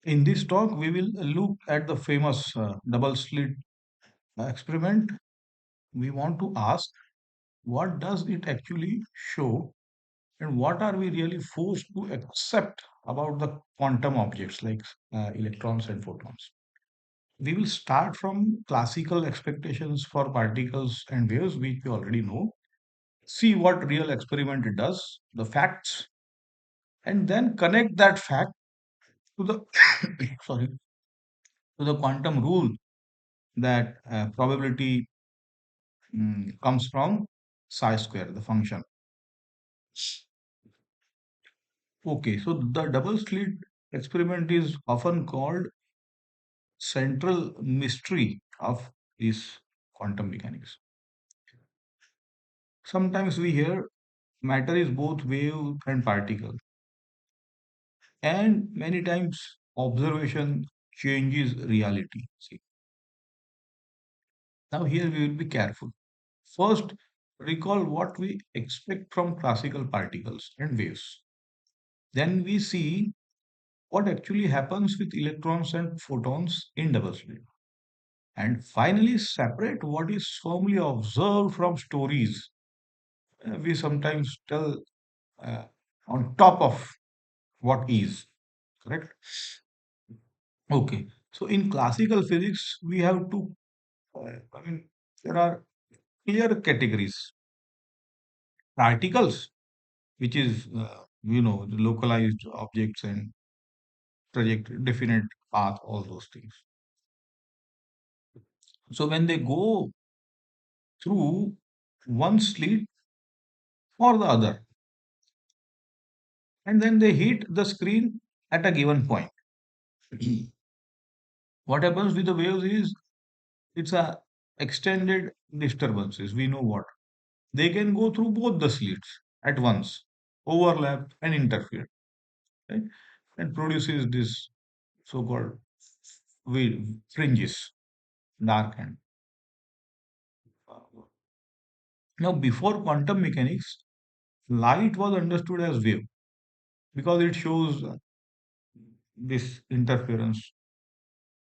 In this talk, we will look at the famous double slit experiment. We want to ask what does it actually show and what are we really forced to accept about the quantum objects like electrons and photons. We will start from classical expectations for particles and waves, which we already know, see what real experiment it does, the facts, and then connect that fact to the sorry to the quantum rule that probability comes from psi square, the function. Okay, so the double slit experiment is often called central mystery of this quantum mechanics. Sometimes we hear matter is both wave and particle, and many times observation changes reality. See, now here we will be careful. First, recall what we expect from classical particles and waves. Then we see what actually happens with electrons and photons in double slit. And finally, separate what is firmly observed from stories we sometimes tell uh, on top of what is. Correct? Okay. So in classical physics, we have to, I mean, there are clear categories. Particles, which is, the localized objects and trajectory, definite path, all those things. So when they go through one slit or the other, and then they hit the screen at a given point. What happens with the waves is it's a extended disturbances. We know what they can go through both the slits at once, overlap and interfere, right? And produces this so-called fringes, dark and now before quantum mechanics, light was understood as wave because it shows this interference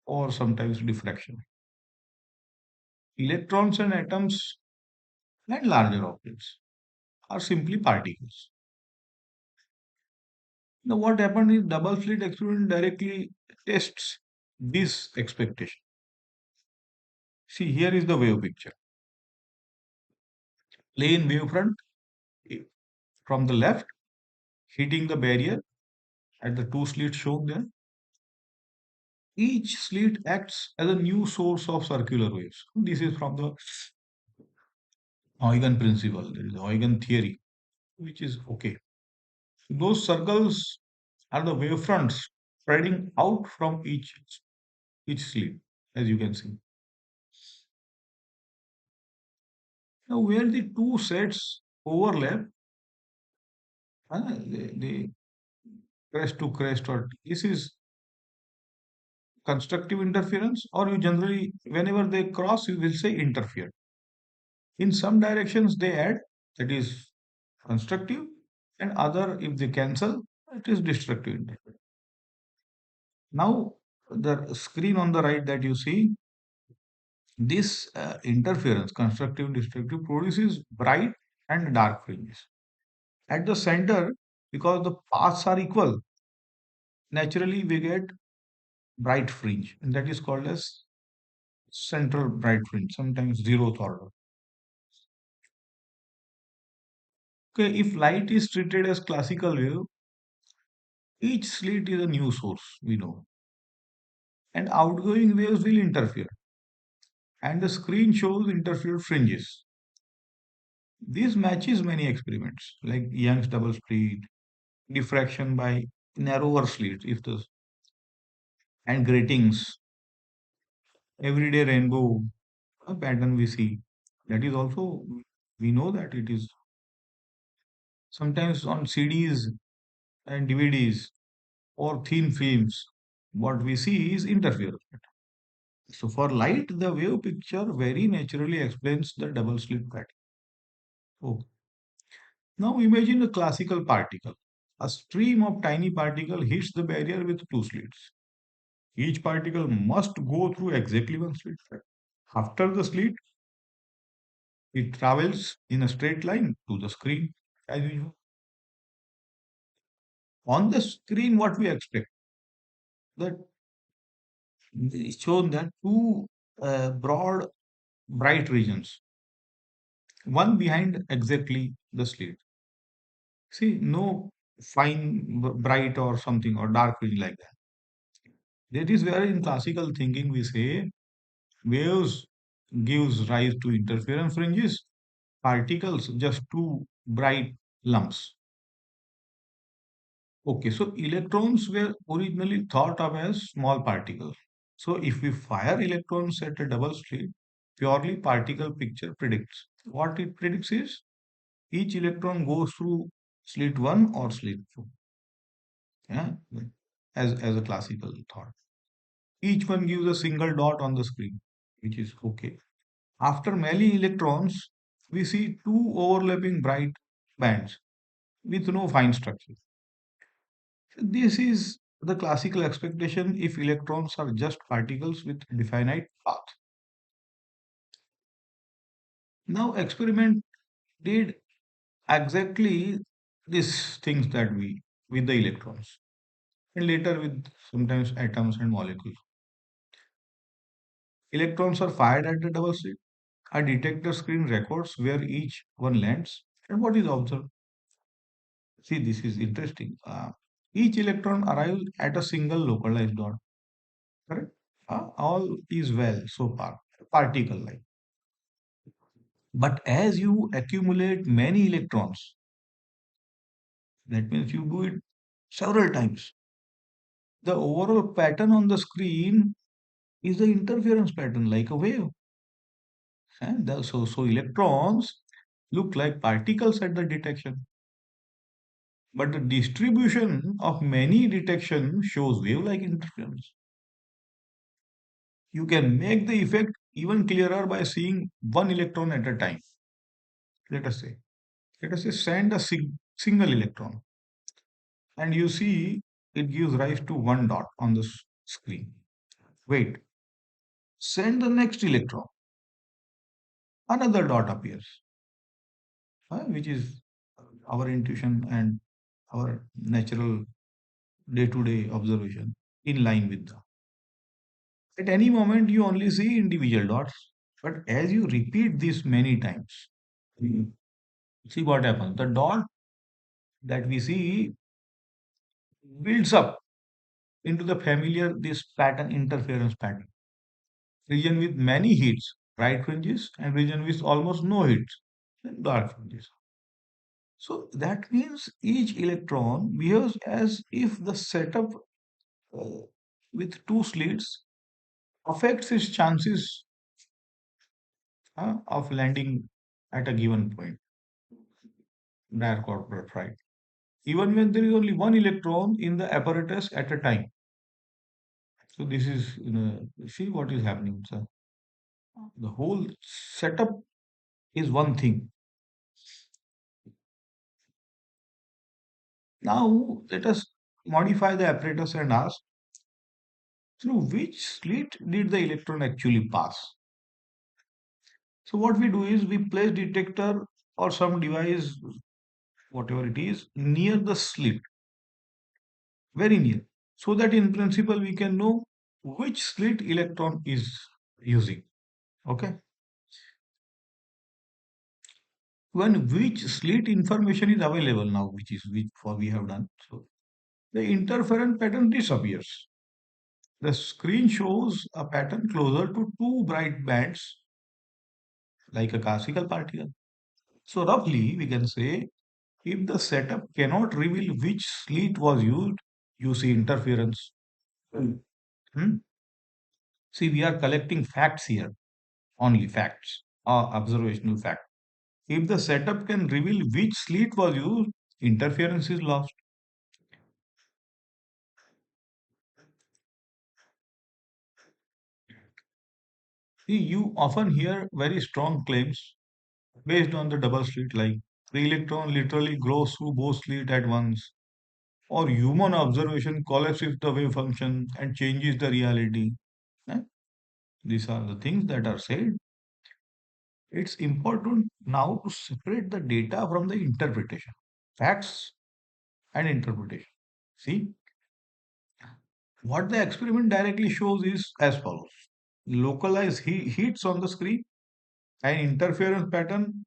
or sometimes diffraction. Electrons and atoms and larger objects are simply particles. Now, what happened is double slit experiment directly tests this expectation. See, here is the wave picture. Plane wavefront eh, from the left, hitting the barrier at the two slits shown there. Each slit acts as a new source of circular waves. This is from the Huygens principle. There is the Huygens theory, which is okay. Those circles are the wavefronts spreading out from each slit, as you can see. Now, where the two sets overlap, they crest to crest, or this is constructive interference, or you generally, whenever they cross, you will say interfere. In some directions, they add, that is constructive, and other, if they cancel, it is destructive. Now, the screen on the right that you see, this interference, constructive, destructive, produces bright and dark fringes. At the center, because the paths are equal, naturally we get bright fringe, and that is called as central bright fringe, sometimes zeroth order. Okay, if light is treated as classical wave, each slit is a new source, we know, and outgoing waves will interfere, and the screen shows interfered fringes. This matches many experiments like Young's double slit, diffraction by narrower slits, if the and gratings, everyday rainbow pattern we see. That is also we know that it is sometimes on CDs and DVDs or thin films. What we see is interference. So for light, the wave picture very naturally explains the double slit pattern. Oh, now imagine a classical particle. A stream of tiny particle hits the barrier with two slits. Each particle must go through exactly one slit. After the slit, it travels in a straight line to the screen as usual. On the screen, what we expect that it's shown that two broad bright regions, one behind exactly the slit. See, no fine bright or something or dark region like that. That is where in classical thinking we say waves gives rise to interference fringes, particles just two bright lumps. Okay, so electrons were originally thought of as small particles. So if we fire electrons at a double slit, purely particle picture predicts. What it predicts is each electron goes through slit 1 or slit 2. Yeah, as a classical thought. Each one gives a single dot on the screen, which is okay. After many electrons, we see two overlapping bright bands with no fine structure. This is the classical expectation if electrons are just particles with definite path. Now experiment did exactly these things that we with the electrons and later with sometimes atoms and molecules. Electrons are fired at the double slit. A detector screen records where each one lands and what is observed. See, this is interesting. Each electron arrives at a single localized dot. Correct? All is well so far, particle like. But as you accumulate many electrons, that means you do it several times. The overall pattern on the screen is the interference pattern, like a wave. And so electrons look like particles at the detection, but the distribution of many detection shows wave-like interference. You can make the effect even clearer by seeing one electron at a time. Let us say, let us say send a single electron, and you see it gives rise to one dot on the screen. Wait, send the next electron, another dot appears, which is our intuition and our natural day-to-day observation in line with that. At any moment, you only see individual dots, but as you repeat this many times, you see what happens. The dot that we see builds up into the familiar this pattern interference pattern. Region with many hits, bright fringes, and region with almost no hits, dark fringes. So that means each electron behaves as if the setup uh, with two slits affects its chances of landing at a given point, dark or bright. Even when there is only one electron in the apparatus at a time. So this is, see what is happening. So the whole setup is one thing. Now let us modify the apparatus and ask through which slit did the electron actually pass. So what we do is we place detector or some device, whatever it is, near the slit, very near, so that in principle we can know which slit electron is using. Okay. When which slit information is available now, which is which for we have done. So the interference pattern disappears. The screen shows a pattern closer to two bright bands like a classical particle. So roughly we can say if the setup cannot reveal which slit was used, you see interference. Hmm? See, we are collecting facts here, only facts, or observational fact. If the setup can reveal which slit was used, interference is lost. See, you often hear very strong claims based on the double slit, like the electron literally grows through both slit at once. or human observation collapses the wave function and changes the reality. Eh? These are the things that are said. It's important now to separate the data from the interpretation, facts and interpretation. See, what the experiment directly shows is as follows: localized heats on the screen, an interference pattern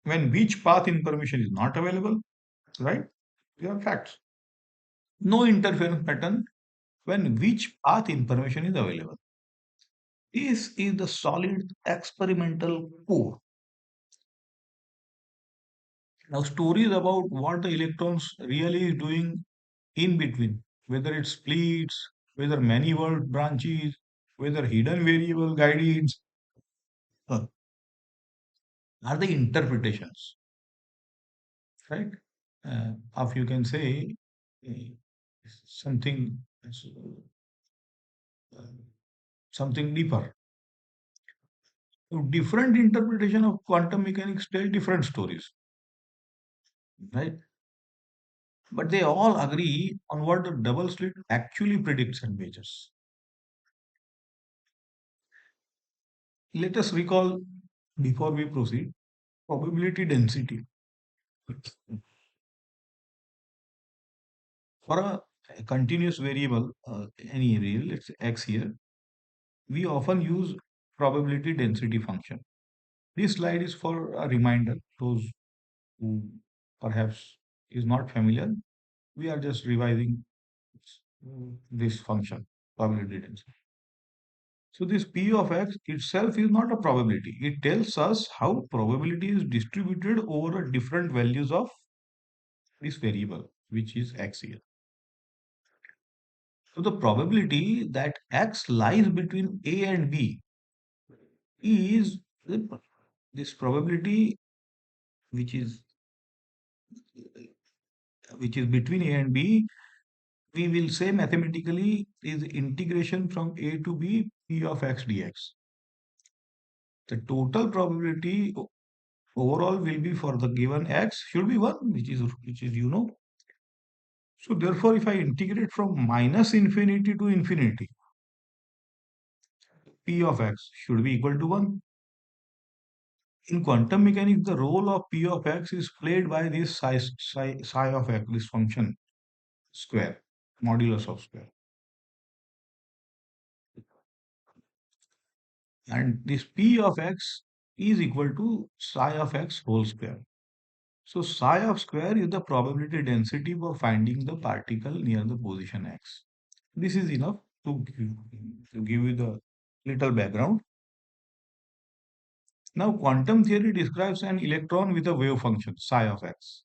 when which path information is not available, right? These are facts. No interference pattern when which path information is available. This is the solid experimental core. Now, stories about what the electrons really is doing in between, whether it splits, whether many world branches, whether hidden variable guides, uh, are the interpretations, right? Of you can say uh, something uh, something deeper. So different interpretation of quantum mechanics tell different stories, right? But they all agree on what the double slit actually predicts and measures. Let us recall, before we proceed, probability density. For a continuous variable, any variable, let's say x here, we often use probability density function. This slide is for a reminder, those who perhaps is not familiar. We are just revising this function, probability density. So this P of x itself is not a probability. It tells us how probability is distributed over different values of this variable, which is x here. So the probability that x lies between A and B is this probability which is between A and B, we will say mathematically is integration from A to B P of x dx. The total probability overall will be for the given x should be 1, which is So therefore, if I integrate from minus infinity to infinity, P of x should be equal to 1. In quantum mechanics, the role of P of x is played by this psi of x, this function square, modulus of square. And this P of x is equal to psi of x whole square. So psi of square is the probability density for finding the particle near the position x. This is enough to give you the little background. Now, quantum theory describes an electron with a wave function psi of x.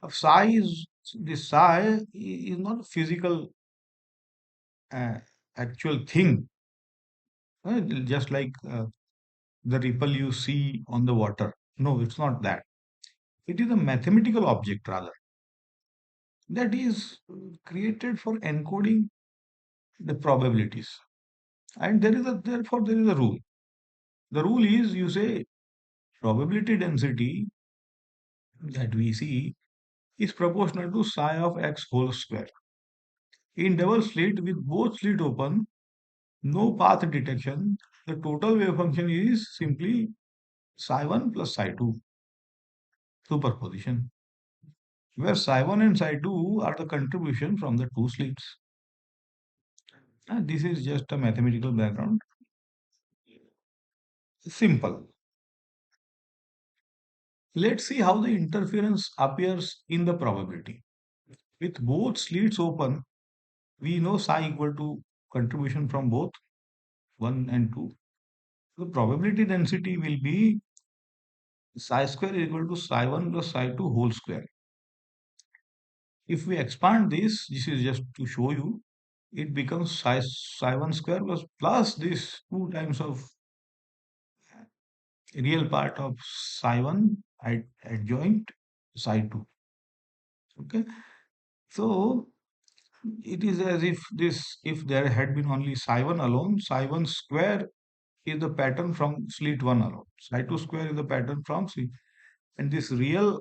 Psi is this psi is not a physical uh, actual thing, just like the ripple you see on the water. No, it's not that. It is a mathematical object rather that is created for encoding the probabilities. And therefore there is a rule. The rule is you say probability density that we see is proportional to psi of x whole square. In double slit with both slit open, no path detection, the total wave function is simply psi 1 plus psi 2 superposition, where psi 1 and psi 2 are the contribution from the two slits. And this is just a mathematical background. Simple. Let's see how the interference appears in the probability. With both slits open, we know psi equal to contribution from both 1 and 2. The probability density will be psi square is equal to psi 1 plus psi 2 whole square. If we expand this is just to show you, it becomes psi 1 square plus this 2 times of real part of psi 1 adjoint psi 2. Okay. So it is as if if there had been only psi 1 alone, psi 1 square is the pattern from slit 1 alone. Psi 2 square is the pattern from slit. And this real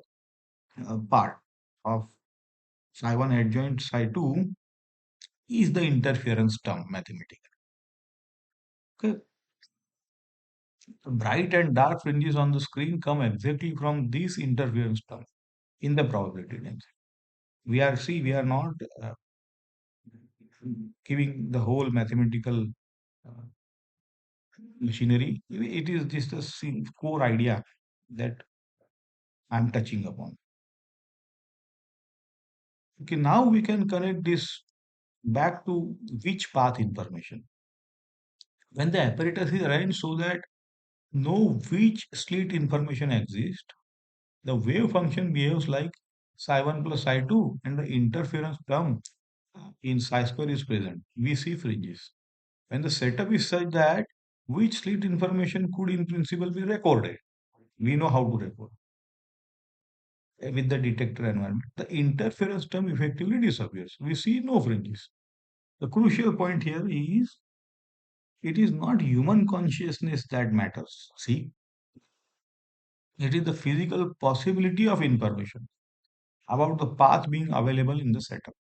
part of psi1 adjoint psi2 is the interference term mathematically. Okay. The bright and dark fringes on the screen come exactly from this interference term in the probability density. We are not giving the whole mathematical uh, machinery. It is just a core idea that I'm touching upon. Okay, now we can connect this back to which path information. When the apparatus is arranged so that know which slit information exists, the wave function behaves like psi1 plus psi2 and the interference term in psi square is present. We see fringes. When the setup is such that which slit information could in principle be recorded, we know how to record with the detector environment. The interference term effectively disappears. We see no fringes. The crucial point here is it is not human consciousness that matters. See, it is the physical possibility of information about the path being available in the setup.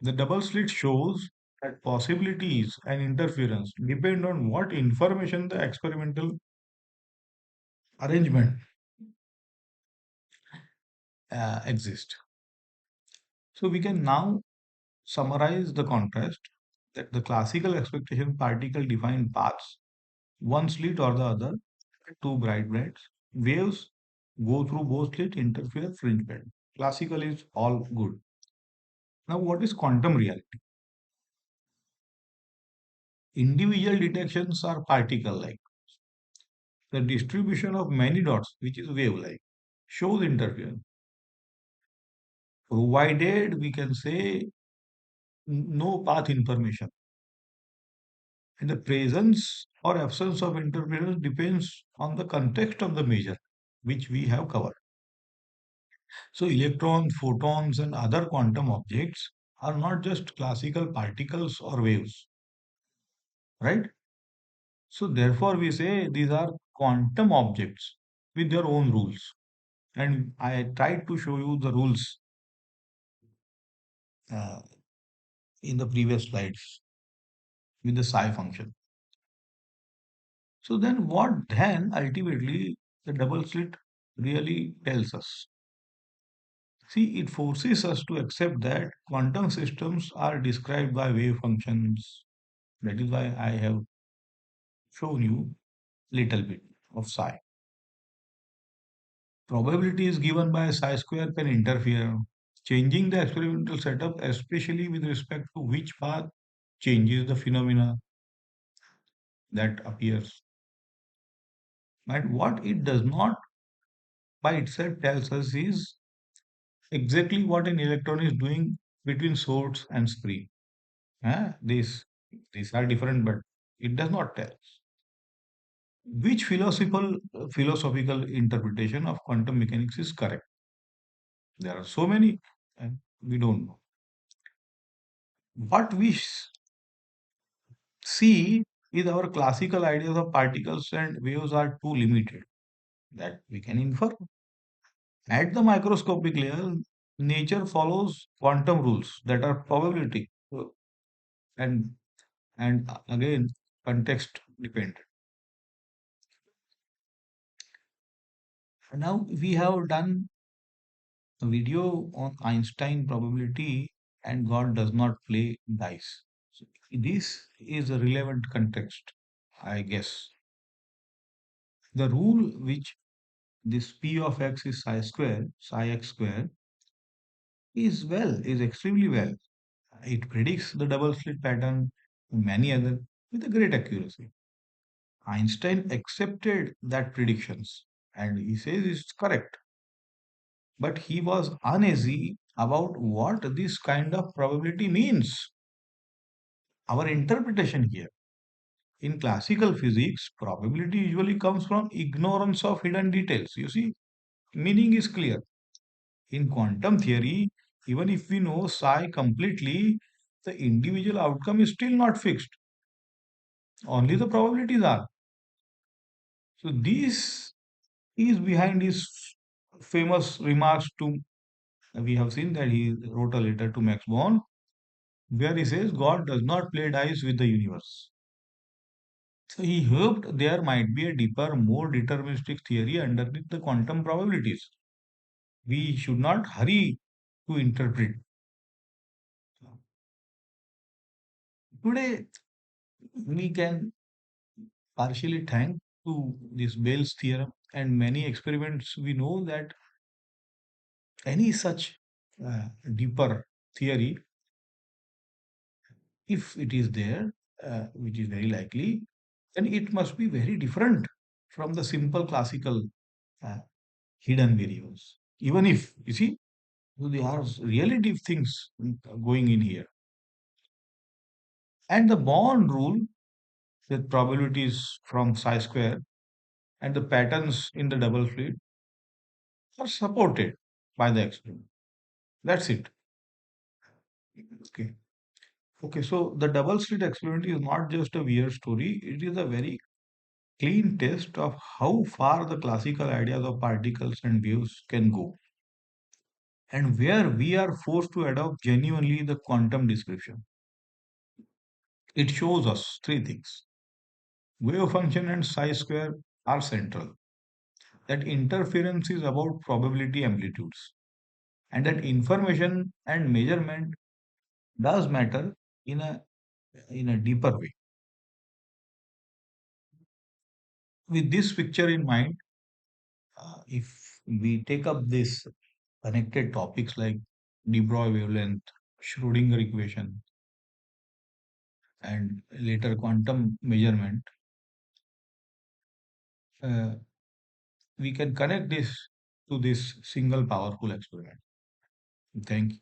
The double slit shows that possibilities and interference depend on what information the experimental arrangement exists. So we can now summarize the contrast that the classical expectation particle defined paths, one slit or the other, two bright bands, waves go through both slit, interfere, fringe band. Classical is all good. Now, what is quantum reality? Individual detections are particle-like. The distribution of many dots, which is wave-like, shows interference. Provided we can say no path information. And the presence or absence of interference depends on the context of the measure, which we have covered. So, electrons, photons, and other quantum objects are not just classical particles or waves, right? So, therefore, we say these are quantum objects with their own rules. And I tried to show you the rules uh, in the previous slides with the psi function. So, then what then ultimately the double slit really tells us? See, it forces us to accept that quantum systems are described by wave functions. That is why I have shown you little bit of psi. Probability is given by psi square can interfere, changing the experimental setup, especially with respect to which path changes the phenomena that appears. And what it does not by itself tells us is exactly what an electron is doing between source and screen. These are different, but it does not tell. Which philosophical interpretation of quantum mechanics is correct? There are so many, and we don't know. What we see is our classical ideas of particles and waves are too limited that we can infer. At the microscopic layer, nature follows quantum rules that are probability and again context dependent. Now we have done a video on Einstein probability and God does not play dice. So this is a relevant context, I guess. The rule which this P of x is psi x square, is extremely well. It predicts the double slit pattern and many other with a great accuracy. Einstein accepted that predictions and he says it's correct. But he was uneasy about what this kind of probability means. Our interpretation here. In classical physics, probability usually comes from ignorance of hidden details. You see, meaning is clear. In quantum theory, even if we know psi completely, the individual outcome is still not fixed. Only the probabilities are. So this is behind his famous remarks to We have seen that he wrote a letter to Max Born where he says God does not play dice with the universe. So he hoped there might be a deeper, more deterministic theory underneath the quantum probabilities. We should not hurry to interpret. Today, we can partially thank to this Bell's theorem and many experiments. We know that any such deeper theory, if it is there, which is very likely, then it must be very different from the simple classical uh, hidden variables. Even if, you see, there are really deep things going in here. And the Born rule with probabilities from psi square and the patterns in the double slit are supported by the experiment. That's it. Okay. Okay. So the double slit experiment is not just a weird story. It is a very clean test of how far the classical ideas of particles and waves can go, and where we are forced to adopt genuinely the quantum description. It shows us three things. Wave function and psi square are central. That interference is about probability amplitudes, and that information and measurement does matter in a deeper way. With this picture in mind, if we take up this connected topics like de Broglie wavelength, Schrodinger equation, and later quantum measurement, uh, we can connect this to this single powerful experiment. Thank you.